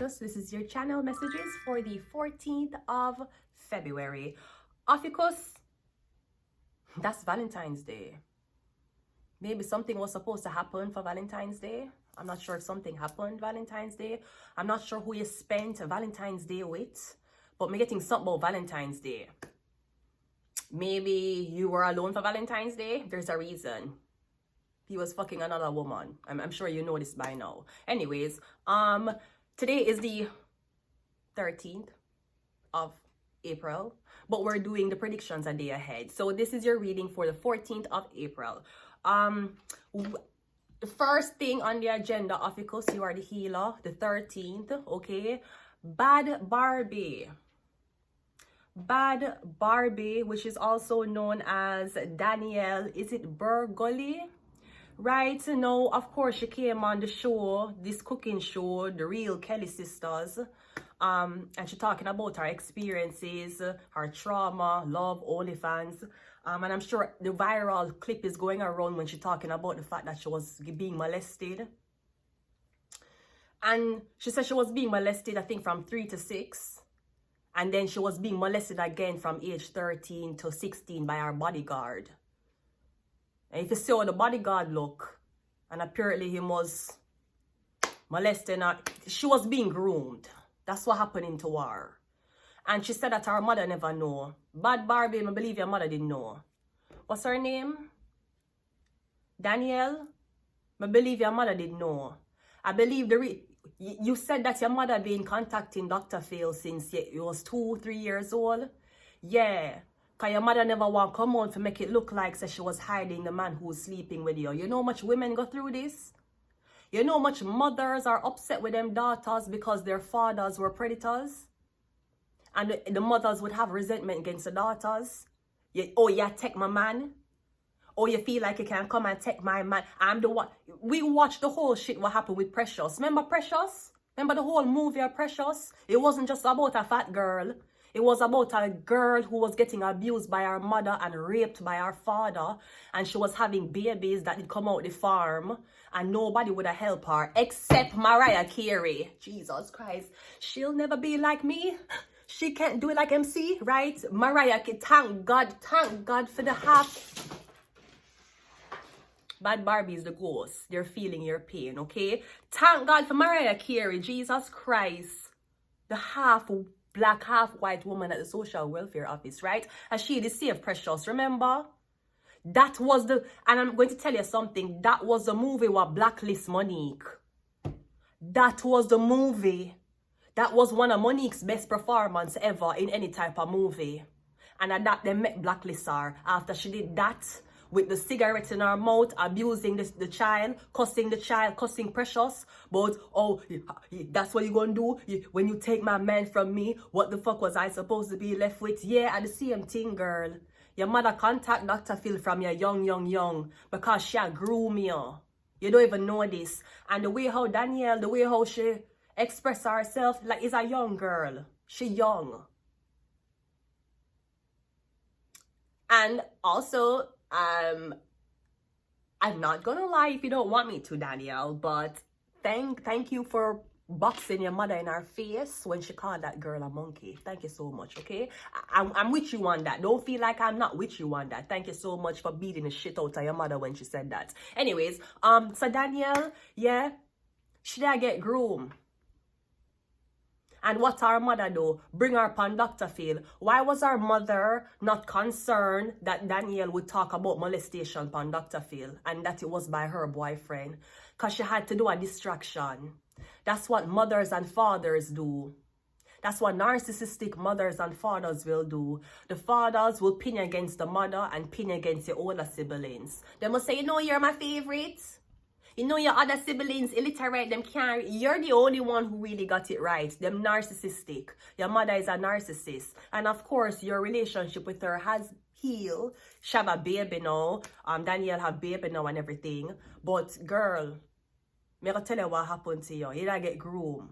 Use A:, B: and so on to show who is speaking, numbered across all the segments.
A: OPHIUCHUS. This is your channel messages for the 14th of February. OPHIUCHUS, that's Valentine's Day. Maybe something was supposed to happen for Valentine's Day. I'm not sure if something happened Valentine's Day. I'm not sure who you spent Valentine's Day with, but me getting something about Valentine's Day. Maybe you were alone for Valentine's Day. There's a reason. He was fucking another woman. I'm sure you know this by now. Anyways, today is the 13th of April, but we're doing the predictions a day ahead. So this is your reading for the 14th of April. The first thing on the agenda, OPHIUCHUS, you are the healer. The 13th, okay? Bad Barbie. Bad Barbie, which is also known as Danielle, is it Burgoli? Right now, of course, she came on the show, this cooking show, The Real Kelly Sisters, and she's talking about her experiences, her trauma, love, OnlyFans, and I'm sure the viral clip is going around when she's talking about the fact that she was being molested. And she said she was being molested, I think, from 3 to 6, and then she was being molested again from age 13 to 16 by her bodyguard. And if you see how the bodyguard look, and apparently he was molesting her, she was being groomed. That's what happened to her. And she said that her mother never know. Bad Barbie, I believe your mother didn't know. What's her name? Danielle? I believe your mother didn't know. I believe you said that your mother been contacting Dr. Phil since you was 2-3 years old. Yeah. Because your mother never want to come out to make it look like she was hiding the man who's sleeping with you. You know how much women go through this? You know how much mothers are upset with them daughters because their fathers were predators? And the mothers would have resentment against the daughters. Oh, you take my man? Oh, you feel like you can come and take my man? I'm the one. We watched the whole shit what happened with Precious. Remember Precious? Remember the whole movie of Precious? It wasn't just about a fat girl. It was about a girl who was getting abused by her mother and raped by her father. And she was having babies that did come out the farm. And nobody would have helped her except Mariah Carey. Jesus Christ. She'll never be like me. She can't do it like MC, right? Mariah Carey, thank God for the half. Bad Barbie is the ghost. They're feeling your pain, okay? Thank God for Mariah Carey. Jesus Christ. The half black, half white woman at the social welfare office, right? And she did save Precious, remember? That was and I'm going to tell you something, that was the movie what blacklist Monique. That was the movie. That was one of Monique's best performance ever in any type of movie. And at that, they met blacklist her after she did that with the cigarettes in her mouth, abusing the child, cussing Precious. But, oh, that's what you're going to do? When you take my man from me, what the fuck was I supposed to be left with? Yeah, and the same thing, girl. Your mother contact Dr. Phil from your young, because she groom you. You don't even know this. And the way how Danielle, the way how she express herself, like, is a young girl. She young. And also, I'm not gonna lie if you don't want me to, Danielle, but thank you for boxing your mother in her face when she called that girl a monkey. Thank you so much, okay? I'm with you on that. Don't feel like I'm not with you on that. Thank you so much for beating the shit out of your mother when she said that. Anyways, so Danielle, yeah, she did get groomed. And what our mother do? Bring her upon Dr. Phil. Why was our mother not concerned that Danielle would talk about molestation upon Dr. Phil and that it was by her boyfriend? Because she had to do a distraction. That's what mothers and fathers do. That's what narcissistic mothers and fathers will do. The fathers will pin against the mother and pin against your older siblings. They must say, you know, you're my favorite. You know, your other siblings, illiterate, them can't. You're the only one who really got it right. Them narcissistic. Your mother is a narcissist. And of course, your relationship with her has healed. She have a baby now. Danielle have baby now and everything. But girl, me gonna tell you what happened to you. You didn't get groomed.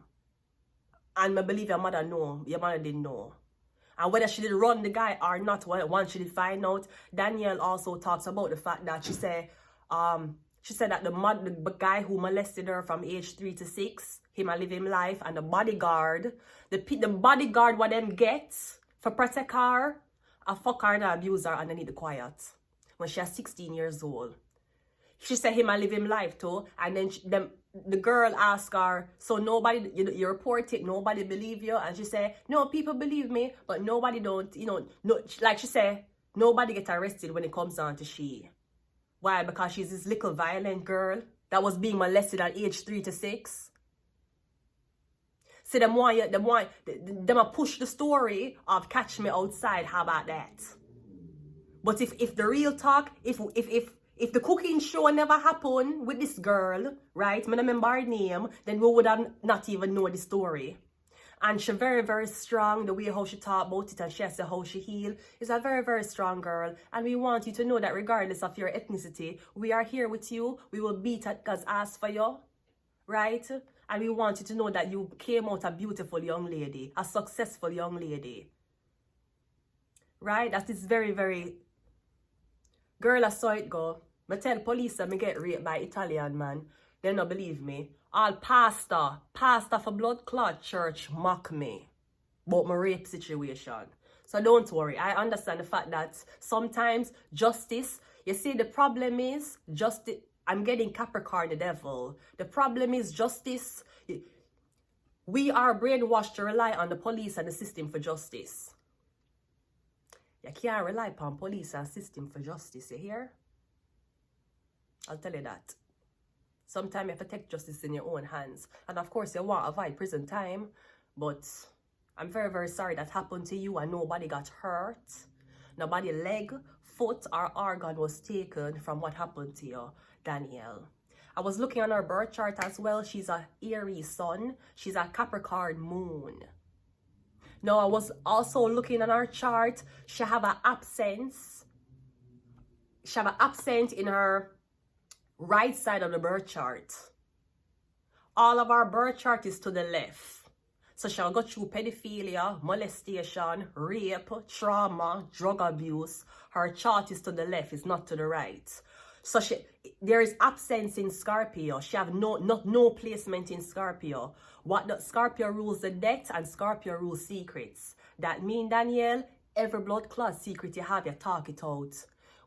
A: And I believe your mother know. Your mother didn't know. And whether she did run the guy or not, once she did find out, Danielle also talks about the fact that she said, She said that the guy who molested her from age 3 to 6, him a live him life, and the bodyguard, the bodyguard what them get for protect her, a fuck her and abuse her and they need the quiet. When she was 16 years old. She said him a live him life too, and then the girl asked her, so nobody, you report it, nobody believe you? And she said, no, people believe me, but nobody don't, no, like she said, nobody get arrested when it comes down to she. Why? Because she's this little violent girl that was being molested at age 3 to 6. See, them a push the story of catch me outside, how about that? But if the real talk, if the cooking show never happened with this girl, right, I don't remember her name, then we would have not even know the story. And she's very, very strong, the way how she talk about it and she has how she heal. Is a very, very strong girl. And we want you to know that regardless of your ethnicity, we are here with you. We will beat at God's ass for you, right? And we want you to know that you came out a beautiful young lady, a successful young lady. Right? That is very, very... Girl, I saw it go. I tell police that I get raped by Italian man. They don't believe me. All pastor for blood clot church mock me about my rape situation. So don't worry. I understand the fact that sometimes justice, you see the problem is justice. I'm getting Capricorn the devil. The problem is justice. We are brainwashed to rely on the police and the system for justice. You can't rely upon police and system for justice, you hear? I'll tell you that. Sometimes you have to take justice in your own hands. And of course, you want to avoid prison time. But I'm very, very sorry that happened to you and nobody got hurt. Nobody leg, foot, or organ was taken from what happened to you, Danielle. I was looking on her birth chart as well. She's a Aries sun. She's a Capricorn moon. Now, I was also looking on her chart. She have an absence. She have an absent in her right side of the birth chart. All of our birth chart is to the left. So she'll go through pedophilia, molestation, rape, trauma, drug abuse. Her chart is to the left, it's not to the right. So there is absence in Scorpio. She have no placement in Scorpio. What the Scorpio rules the death and Scorpio rules secrets. That mean, Danielle, every blood clot secret you have, you talk it out.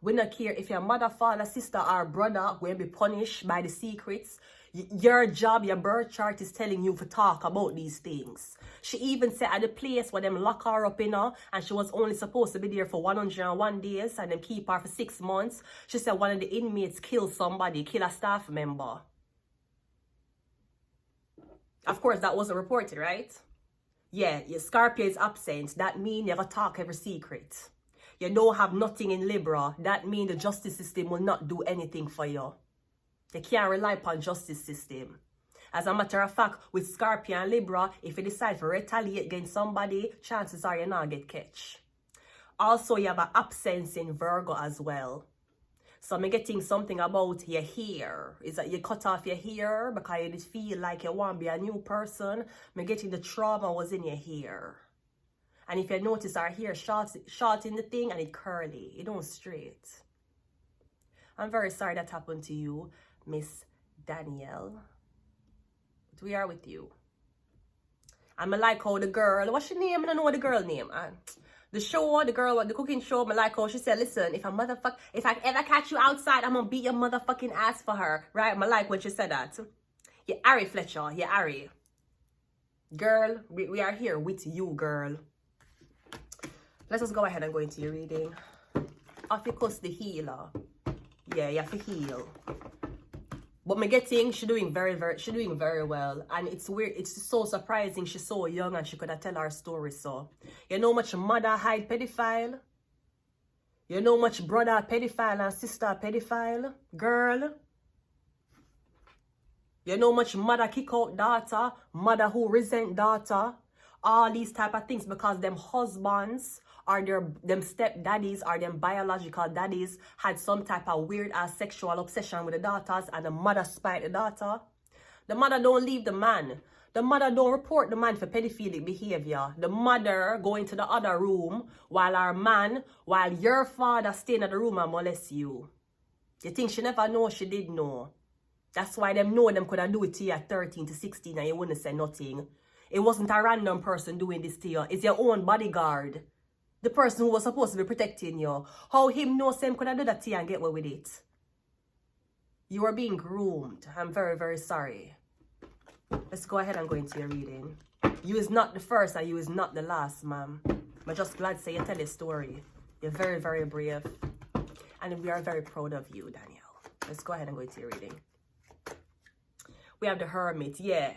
A: We don't care if your mother, father, sister, or brother will be punished by the secrets. Your job, your birth chart is telling you to talk about these things. She even said at the place where them lock her up in her, and she was only supposed to be there for 101 days, and them keep her for 6 months. She said one of the inmates killed somebody, killed a staff member. Of course, that wasn't reported, right? Yeah, your Scorpio is absent. That means you have to talk every secret. You don't have nothing in Libra. That means the justice system will not do anything for you. You can't rely upon justice system. As a matter of fact, with Scorpio and Libra, if you decide to retaliate against somebody, chances are you not get catch. Also, you have an absence in Virgo as well. So I'm getting something about your hair. Is that you cut off your hair because you just feel like you want to be a new person? I'm getting the trauma was in your hair. And if you notice our hair short in the thing and it curly, it don't straight. I'm very sorry that happened to you, Miss Danielle. But we are with you. And I like how the girl, what's your name? I don't know the girl name. The show, the girl, the cooking show, I like how she said, listen, if I ever catch you outside, I'm gonna beat your motherfucking ass for her. Right? I like when she said that. Yeah, Ari Fletcher. Yeah, Ari. Girl, we are here with you, girl. Let's just go ahead and go into your reading. OPHIUCHUS the healer. Yeah, you have to heal. But me getting, she's doing very well. And it's weird, it's so surprising. She's so young and she could have tell her story. So, you know much mother hide pedophile? You know much brother pedophile and sister pedophile? Girl? You know much mother kick out daughter? Mother who resent daughter? All these type of things because them husbands or them stepdaddies or them biological daddies had some type of weird ass sexual obsession with the daughters and the mother spite the daughter. The mother don't leave the man. The mother don't report the man for pedophilic behavior. The mother go into the other room while your father stay in the room and molest you. You think she never know? She did know. That's why them know them could have do it to you at 13 to 16 and you wouldn't say nothing. It wasn't a random person doing this to you. It's your own bodyguard. The person who was supposed to be protecting you. How him know Sam could have do that to you and get away with it? You are being groomed. I'm very, very sorry. Let's go ahead and go into your reading. You is not the first and you is not the last, ma'am. I'm just glad to say you tell a story. You're very, very brave. And we are very proud of you, Danielle. Let's go ahead and go into your reading. We have the Hermit. Yeah.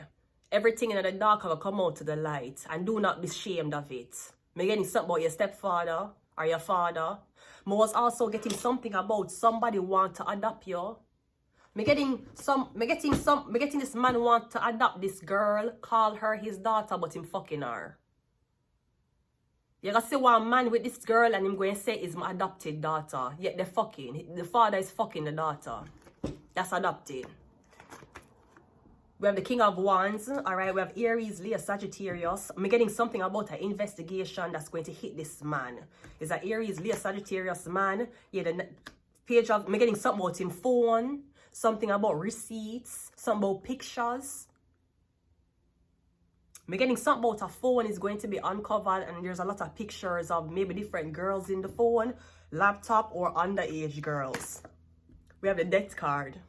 A: Everything in the dark will come out to the light. And do not be ashamed of it. Me getting something about your stepfather or your father. Me was also getting something about somebody want to adopt you. Me getting this man want to adopt this girl, call her his daughter, but him fucking her. You gonna see one man with this girl and him going to say is my adopted daughter. Yet they're fucking. The father is fucking the daughter. That's adopted. We have the King of Wands. Alright, we have Aries, Leo, Sagittarius. I'm getting something about an investigation that's going to hit this man. Is that Aries, Leo, Sagittarius man? Yeah, the page of, I'm getting something about him phone. Something about receipts. Something about pictures. I'm getting something about a phone is going to be uncovered and there's a lot of pictures of maybe different girls in the phone, laptop, or underage girls. We have the Death card.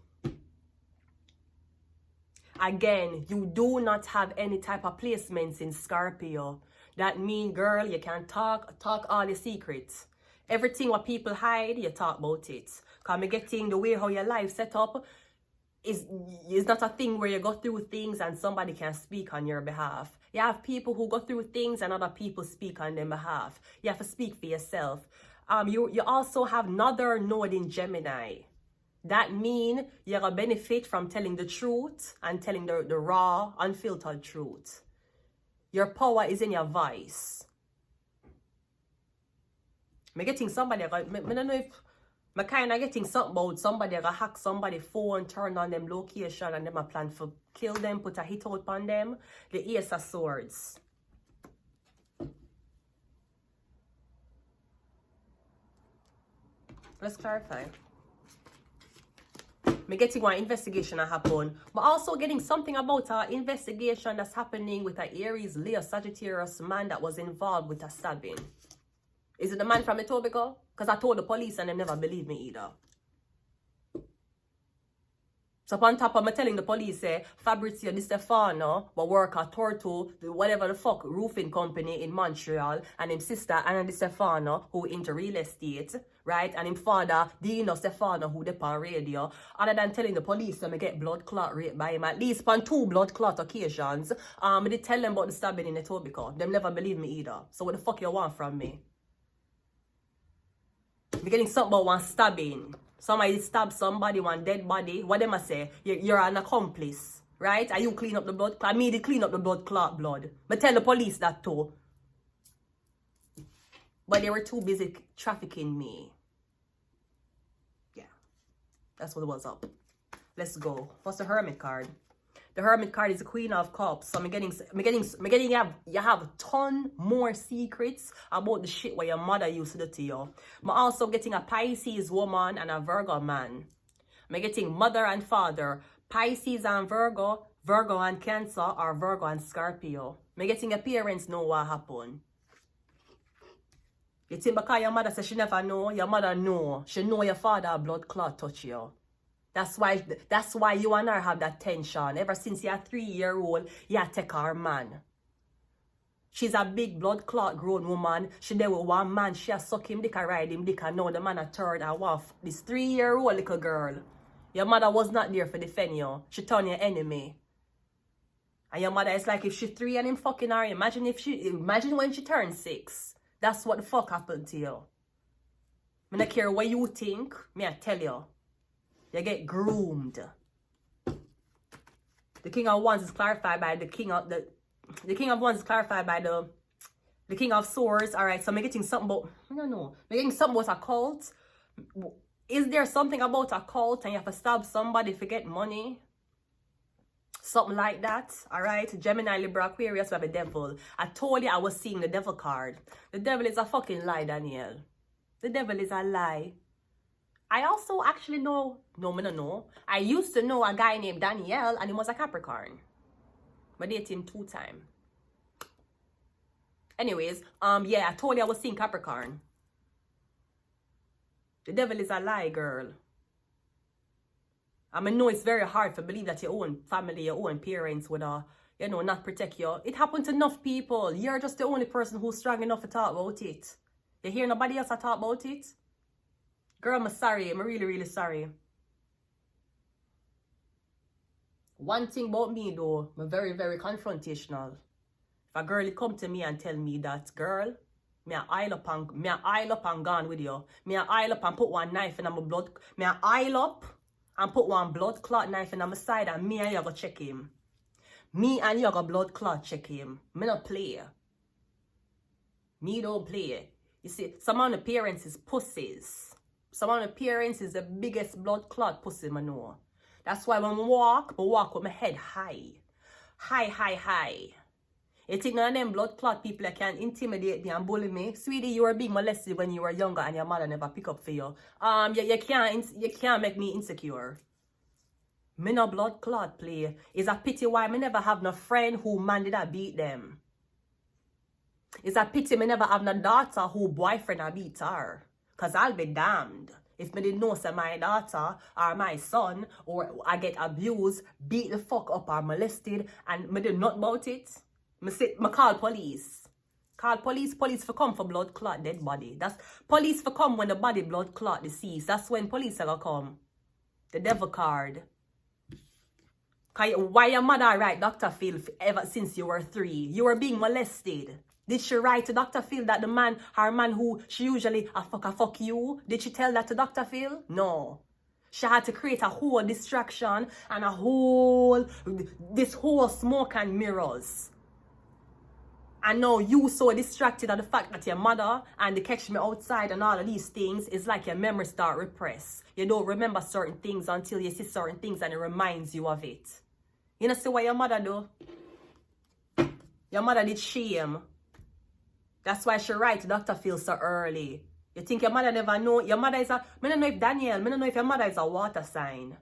A: Again, you do not have any type of placements in Scorpio. That mean, girl, you can talk all the secrets. Everything what people hide, you talk about it. Because I'm getting the way how your life set up is not a thing where you go through things and somebody can speak on your behalf. You have people who go through things and other people speak on their behalf. You have to speak for yourself. You also have another node in Gemini. That means you're going to benefit from telling the truth and telling the raw, unfiltered truth. Your power is in your voice. I'm getting somebody, I don't know if I'm kind of getting something about somebody gonna hack somebody's phone, turn on them location, and them a plan for kill them, put a hit out on them. The Ace of Swords. Let's clarify. I'm getting one investigation that happened, but also getting something about an investigation that's happening with an Aries, Leo, Sagittarius man that was involved with a stabbing. Is it the man from Etobicoke? Because I told the police and they never believed me either. So on top of me telling the police, Fabrizio Di Stefano, but work at Torto, whatever the fuck, roofing company in Montreal, and his sister Anna Di Stefano, who into real estate, right? And his father, Dino Stefano, who dep on radio. Other than telling the police that I get blood clot raped by him, at least on 2 blood clot occasions, I did tell them about the stabbing in Etobicoke. Them never believe me either. So what the fuck you want from me? I'm getting something about one stabbing. Somebody stab somebody, one dead body. What them I say? You're an accomplice, right? Are you clean up the blood? I mean, they clean up the blood clot blood. But tell the police that too. But they were too busy trafficking me. Yeah, that's what was up. Let's go. What's the Hermit card? The Hermit card is the Queen of Cups. So I'm getting you have a ton more secrets about the shit what your mother used to do to you. I'm also getting a Pisces woman and a Virgo man. I'm getting mother and father, Pisces and Virgo, Virgo and Cancer, or Virgo and Scorpio. I'm getting your parents know what happened. You think because your mother says she never know, your mother know. She know your father blood clot touch you. That's why you and her have that tension. Ever since you're a 3-year-old, you take her man. She's a big blood clot grown woman. She there with one man. She has suck him dick and ride him dick and now the man a third and waff. This 3-year-old little girl. Your mother was not there for defend you. She turned your enemy. And your mother is like if she 3 and him fucking her. Imagine when she turned 6. That's what the fuck happened to you. I don't care what you think. Me I tell you. You get groomed. The King of Wands is clarified by the King of Wands is clarified by the King of Swords. Alright, so I'm getting something about I don't know. I'm getting something about a cult. Is there something about a cult and you have to stab somebody to get money? Something like that. Alright. Gemini, Libra, Aquarius, we have a devil. I told you I was seeing the devil card. The devil is a fucking lie, Danielle. The devil is a lie. I also actually know, I used to know a guy named Daniel, and he was a Capricorn. I dated him 2 times. Anyways, yeah, I told you I was seeing Capricorn. The devil is a lie, girl. I know it's very hard to believe that your own family, your own parents would, not protect you. It happened to enough people. You're just the only person who's strong enough to talk about it. You hear nobody else talk about it? Girl, I'm sorry. I'm really, really sorry. One thing about me, though, I'm very, very confrontational. If a girl come to me and tell me that, girl, me a aisle up and gone with you. Me a aisle up and put one knife in my blood. Me a aisle up and put one blood clot knife in my side, and me and you go check him. Me and you go blood clot check him. Me not play. Me don't play. You see, some of the parents is pussies. Some of the parents is the biggest blood clot pussy I know. That's why when I walk with my head high. High. You think none of them blood clot people that can intimidate me and bully me? Sweetie, you were being molested when you were younger and your mother never pick up for you. You can't make me insecure. Me no blood clot play. It's a pity why me never have no friend who man did I beat them. It's a pity me never have no daughter who boyfriend I beat her. Cause I'll be damned if me didn't know say my daughter or my son or I get abused, beat the fuck up or molested and me did not about it. Me call police. Call police for come for blood clot dead body. That's police for come when the body blood clot deceased. That's when police are gonna come. The devil card. Why your mother write Dr. Phil ever since you were 3? You were being molested. Did she write to Dr. Phil that her man who she usually fuck you? Did she tell that to Dr. Phil? No. She had to create a whole distraction and this whole smoke and mirrors. And now you so distracted at the fact that your mother and they catch me outside and all of these things, is like your memory start repress. You don't remember certain things until you see certain things and it reminds you of it. You know see what your mother do? Your mother did shame. That's why she write Dr. Phil so early. You think your mother never know? Your mother is I don't know if Daniel, I don't know if your mother is a water sign.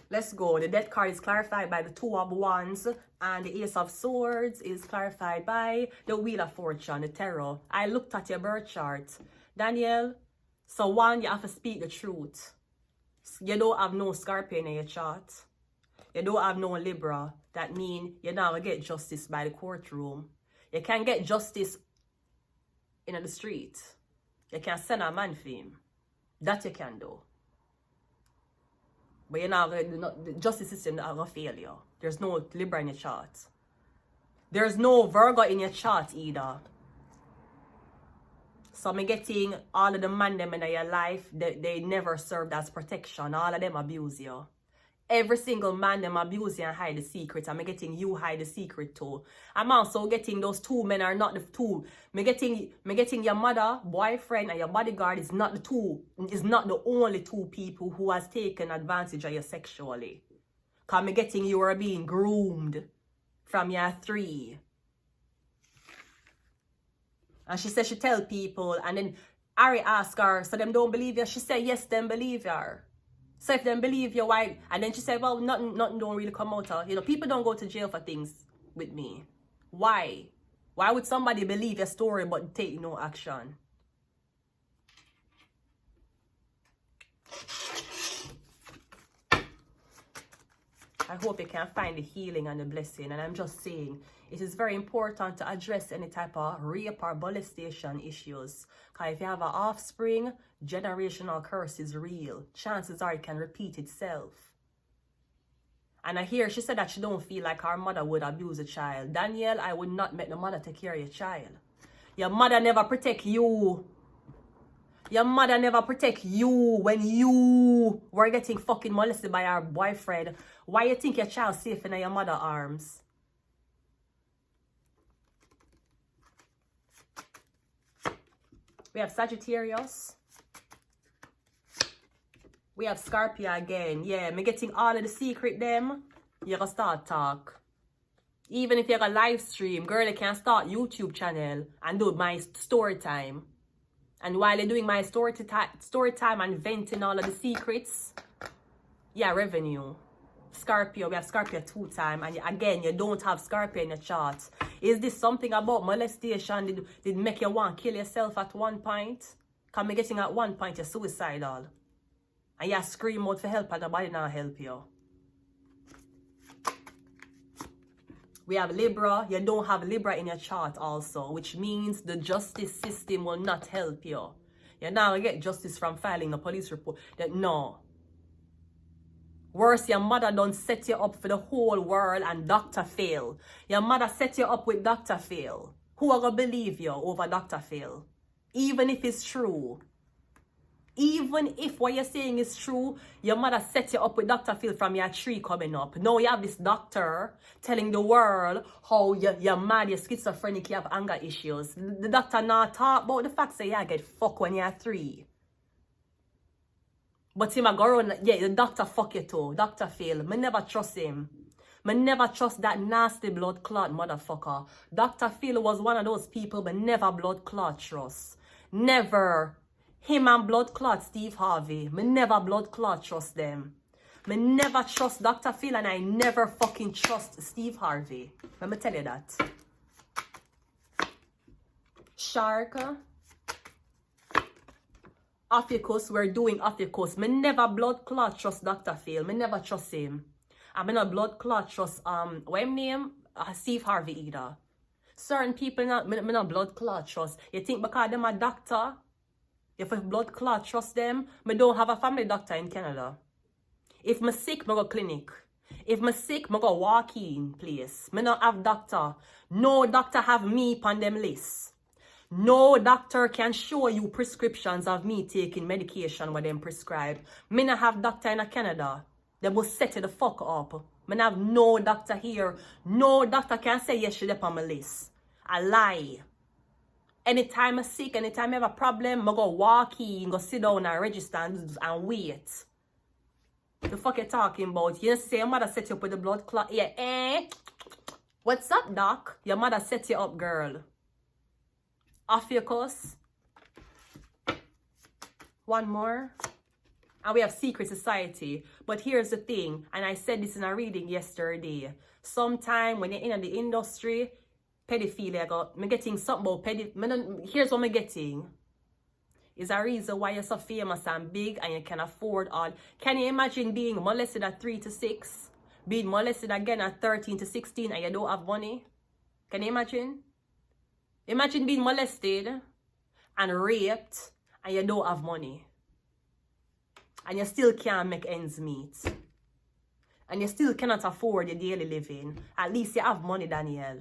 A: Let's go. The death card is clarified by the 2 of Wands, and the Ace of Swords is clarified by the Wheel of Fortune, the Tarot. I looked at your birth chart. Daniel, so 1, you have to speak the truth. You don't have no Scorpion in your chart. You don't have no Libra. That means you're not going to get justice by the courtroom. You can get justice in the street. You can send a man for him. That you can do. But you're not the justice system that will fail you. There's no Libra in your chart. There's no Virgo in your chart either. So I'm getting all of the men them in your life, they never served as protection. All of them abuse you. Every single man them abuse you and hide the secret. I'm getting you hide the secret too. I'm also getting those 2 men are not the 2. Me getting your mother, boyfriend, and your bodyguard is not the 2. Is not the only 2 people who has taken advantage of you sexually. Cause me getting you are being groomed from your 3. And she said she tell people, and then Ari asked her, so them don't believe you? She said yes, them believe her. So if them believe you, why? And then she said, well, nothing don't really come out of. People don't go to jail for things with me. Why? Why would somebody believe your story but take no action? I hope you can find the healing and the blessing. And I'm just saying, it is very important to address any type of rape or molestation issues. Because if you have an offspring, generational curse is real. Chances are it can repeat itself. And I hear she said that she don't feel like her mother would abuse a child. Danielle, I would not make the mother take care of your child. Your mother never protect you. Your mother never protect you when you were getting fucking molested by your boyfriend. Why you think your child safe in your mother's arms? We have Sagittarius. We have Scorpio again. Yeah, me getting all of the secret them. You can start talk. Even if you have a live stream, girl, you can start YouTube channel and do my story time. And while you're doing my story time and venting all of the secrets, yeah, revenue. Scorpio, we have Scorpio 2 time, and again, you don't have Scorpio in your chart. Is this something about molestation did make you want to kill yourself at one point? Because me getting at one point you're suicidal. And you scream out for help and nobody not help you. We have Libra. You don't have Libra in your chart also, which means the justice system will not help you. You're not going to get justice from filing a police report. No. Worse, your mother don't set you up for the whole world and Dr. Phil. Your mother set you up with Dr. Phil. Who are going to believe you over Dr. Phil? Even if it's true. Even if what you're saying is true, your mother set you up with Dr. Phil from your tree coming up. Now you have this doctor telling the world how you're mad, you're schizophrenic, you have anger issues. The doctor not talk about the fact that you get fucked when you're 3. But him a go around, yeah, the doctor fuck you too. Dr. Phil, me never trust him. Me never trust that nasty blood clot motherfucker. Dr. Phil was one of those people but never blood clot trust. Never. Him and blood clot Steve Harvey. Me never blood clot trust them. Me never trust Dr. Phil and I never fucking trust Steve Harvey. Let me tell you that. Shark. OPHIUCHUS, we're doing OPHIUCHUS. Me never blood clot trust Dr. Phil. Me never trust him. I mean not blood clot trust what him name? Steve Harvey either. Certain people me not blood clot trust. You think because them a doctor? If a blood clot trust them, me don't have a family doctor in Canada. If me sick, me go clinic. If me sick, me go walk-in place. Me not have doctor. No doctor have me on them list. No doctor can show you prescriptions of me taking medication what them prescribe. Me not have doctor in Canada. They will set you the fuck up. Me not have no doctor here. No doctor can say yes, she's on my list. I lie. Anytime I'm sick, anytime I have a problem, I go walk in, go sit down and register and wait. The fuck you talking about? You say your mother set you up with the blood clot. Yeah, eh? What's up, doc? Your mother set you up, girl. OPHIUCHUS. One more. And we have secret society. But here's the thing, and I said this in a reading yesterday. Sometime when you're in the industry, pedophilia, I'm getting something about pedophilia. Here's what I'm getting. Is a reason why you're so famous and big and you can afford all. Can you imagine being molested at 3 to 6? Being molested again at 13 to 16 and you don't have money? Can you imagine? Imagine being molested and raped and you don't have money. And you still can't make ends meet. And you still cannot afford your daily living. At least you have money, Danielle.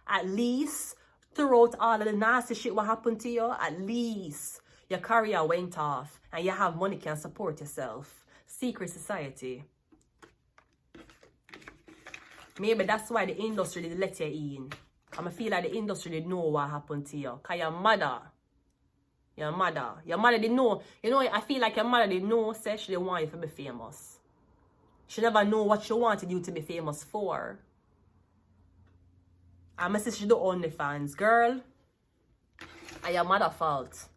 A: At least throughout all of the nasty shit what happened to you, at least your career went off and you have money, can support yourself. Secret society. Maybe that's why the industry did let you in. I feel like the industry did know what happened to you. Because your mother didn't know. You know, I feel like your mother didn't know, say she didn't want you to be famous. She never knew what she wanted you to be famous for. I message she the OnlyFans, girl. And your mother fault.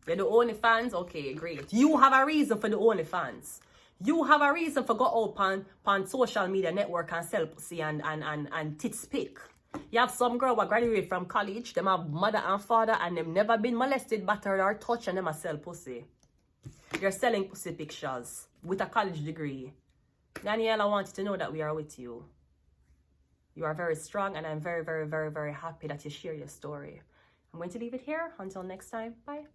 A: You're the OnlyFans? Okay, great. You have a reason for the OnlyFans. You have a reason for go out on social media network and sell pussy and tits pic. You have some girl who graduated from college, them have mother and father and them never been molested, battered or touched and them a sell pussy. You're selling pussy pictures with a college degree. Danielle, I want you to know that we are with you. You are very strong and I'm very, very, very, very happy that you share your story. I'm going to leave it here. Until next time, bye.